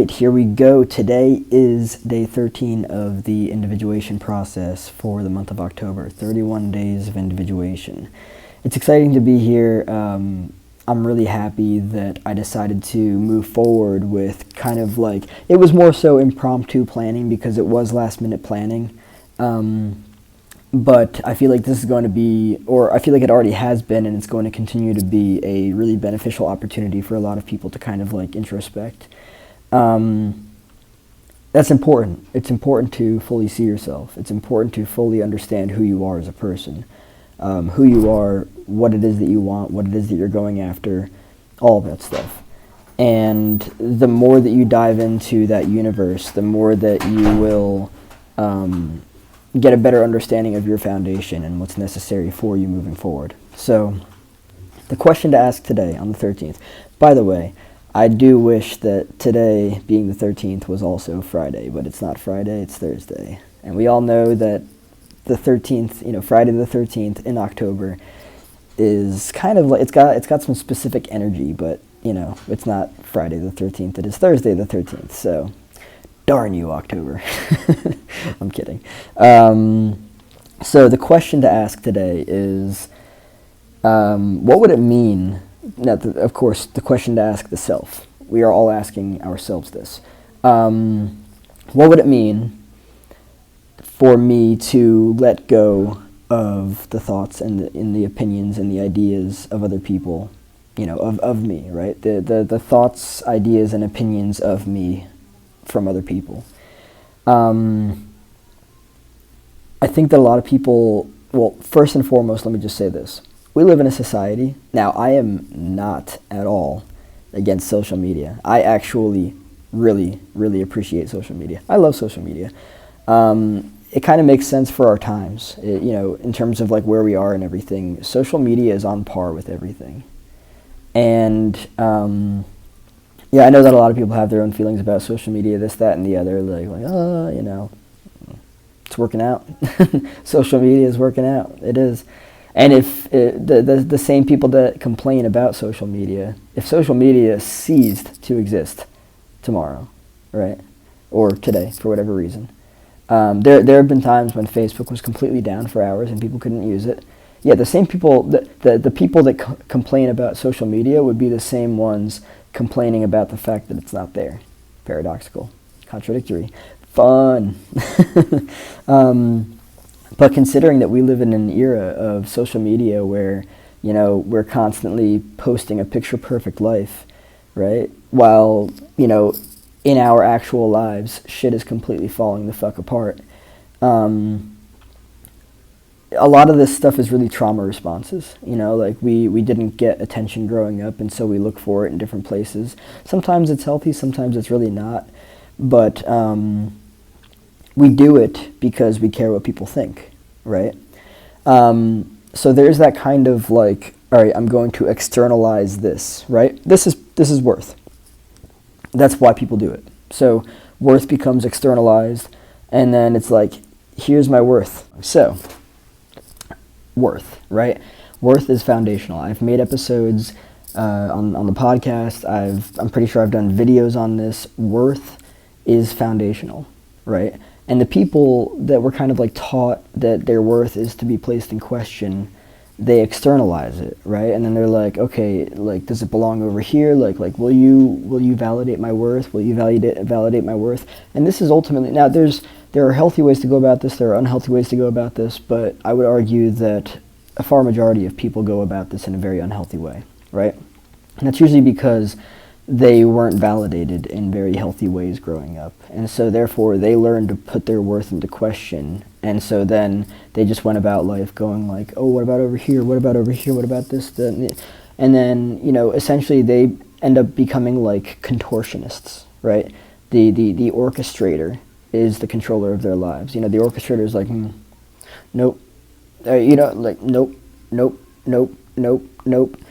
right, here we go. Today is day 13 of the individuation process for the month of October, 31 days of individuation. It's exciting to be here. I'm really happy that I decided to move forward with kind of like, it was more so impromptu planning because it was last minute planning. But I feel like this is going to be, or I feel like it already has been, and it's going to continue to be a really beneficial opportunity for a lot of people to kind of like introspect. That's important. It's important to fully see yourself. It's important to fully understand who you are as a person, who you are, what it is that you want, what it is that you're going after, all of that stuff. And the more that you dive into that universe, the more that you will get a better understanding of your foundation and what's necessary for you moving forward. So, the question to ask today on the 13th, by the way, I do wish that today, being the 13th, was also Friday, but it's not Friday, it's Thursday. And we all know that the 13th, Friday the 13th in October is kind of like, it's got some specific energy, but, it's not Friday the 13th, it is Thursday the 13th, so darn you, October. I'm kidding. So the question to ask today is, what would it mean? Now, of course, the question to ask the self. We are all asking ourselves this. What would it mean for me to let go of the thoughts and the opinions and the ideas of other people, of me, right? The thoughts, ideas, and opinions of me from other people. I think that a lot of people, well, first and foremost, let me just say this. We live in a society. Now, I am not at all against social media. I actually really, really appreciate social media. I love social media. It kind of makes sense for our times, in terms of like where we are and everything. Social media is on par with everything. And yeah, I know that a lot of people have their own feelings about social media, this, that, and the other. It's working out. Social media is working out. It is. And if the same people that complain about social media, if social media ceased to exist tomorrow, right, or today for whatever reason, there have been times when Facebook was completely down for hours and people couldn't use it. Yeah, the same people, the people that complain about social media would be the same ones complaining about the fact that it's not there. Paradoxical, contradictory, fun. But considering that we live in an era of social media where, we're constantly posting a picture-perfect life, right? While, in our actual lives, shit is completely falling the fuck apart. A lot of this stuff is really trauma responses, we didn't get attention growing up, and so we look for it in different places. Sometimes it's healthy, sometimes it's really not, but we do it because we care what people think, right? So there's that kind of like, all right, I'm going to externalize this, right? This is worth. That's why people do it. So worth becomes externalized, and then it's like, here's my worth. So, worth, right? Worth is foundational. I've made episodes on the podcast. I'm pretty sure I've done videos on this. Worth is foundational, right? And the people that were kind of like taught that their worth is to be placed in question, they externalize it, right? And then they're like, okay, like, does it belong over here? Like, will you validate my worth? Will you validate my worth? And this is ultimately, now there are healthy ways to go about this, there are unhealthy ways to go about this, but I would argue that a far majority of people go about this in a very unhealthy way, right? And that's usually because they weren't validated in very healthy ways growing up. And so therefore they learned to put their worth into question. And so then they just went about life going like, oh, what about over here? What about over here? What about this? And then, essentially they end up becoming like contortionists, right? The orchestrator is the controller of their lives. The orchestrator is like, nope. Nope.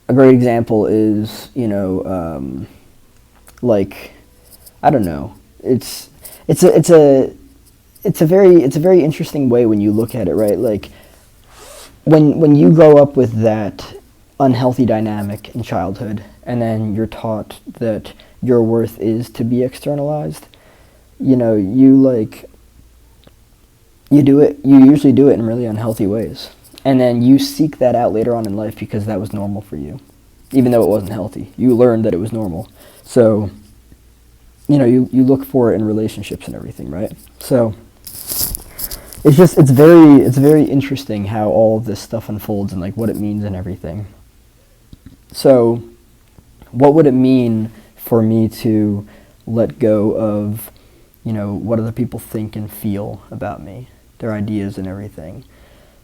A great example is, like, I don't know. It's a very interesting way when you look at it, right? Like, when you grow up with that unhealthy dynamic in childhood, and then you're taught that your worth is to be externalized, you know, you usually do it in really unhealthy ways. And then you seek that out later on in life because that was normal for you. Even though it wasn't healthy. You learned that it was normal. So, you know, you look for it in relationships and everything, right? So, it's very interesting how all of this stuff unfolds and like what it means and everything. So, what would it mean for me to let go of, you know, what other people think and feel about me, their ideas and everything?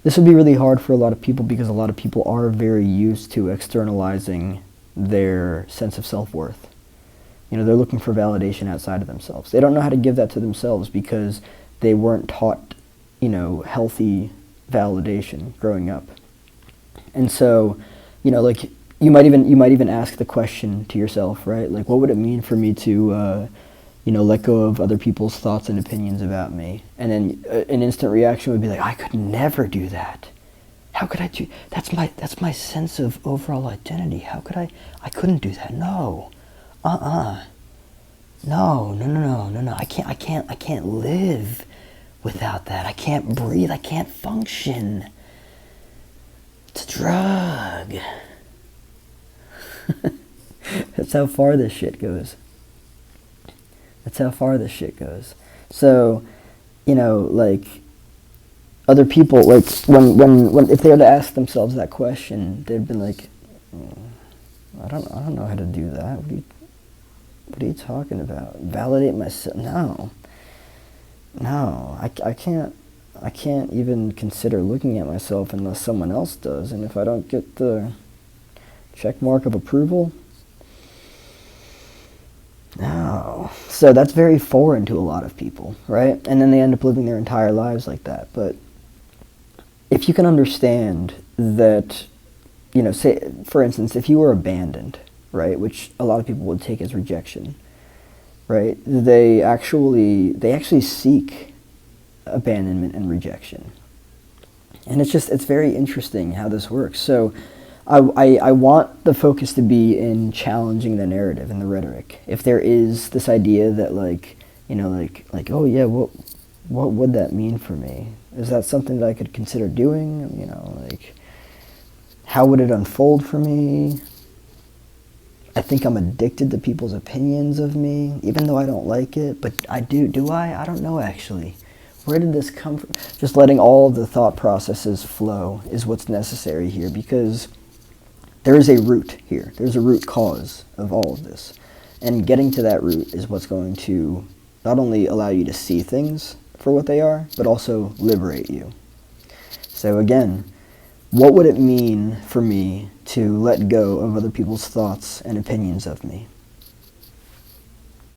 This would be really hard for a lot of people because a lot of people are very used to externalizing their sense of self-worth. You know, they're looking for validation outside of themselves. They don't know how to give that to themselves because they weren't taught, you know, healthy validation growing up. And so, you know, like you might even ask the question to yourself, right? Like, what would it mean for me to you know, let go of other people's thoughts and opinions about me? And then an instant reaction would be like, I could never do that. How could I do? That's my sense of overall identity. How could I couldn't do that. No. No. I can't live without that. I can't breathe. I can't function. It's a drug. That's how far this shit goes. That's how far this shit goes. So, you know, like, other people, like, when if they were to ask themselves that question, they'd been like, I don't know how to do that. What are you talking about? Validate myself? No, I can't even consider looking at myself unless someone else does. And if I don't get the check mark of approval, no. So that's very foreign to a lot of people, right? And then they end up living their entire lives like that. But if you can understand that, you know, say, for instance, if you were abandoned, right, which a lot of people would take as rejection, right, they actually seek abandonment and rejection. And it's very interesting how this works. So I want the focus to be in challenging the narrative and the rhetoric. If there is this idea that, like, you know, like oh yeah, what would that mean for me? Is that something that I could consider doing? You know, like, how would it unfold for me? I think I'm addicted to people's opinions of me, even though I don't like it. But I do. Do I? I don't know, actually. Where did this come from? Just letting all of the thought processes flow is what's necessary here, because there is a root here. There's a root cause of all of this. And getting to that root is what's going to not only allow you to see things for what they are, but also liberate you. So again, what would it mean for me to let go of other people's thoughts and opinions of me?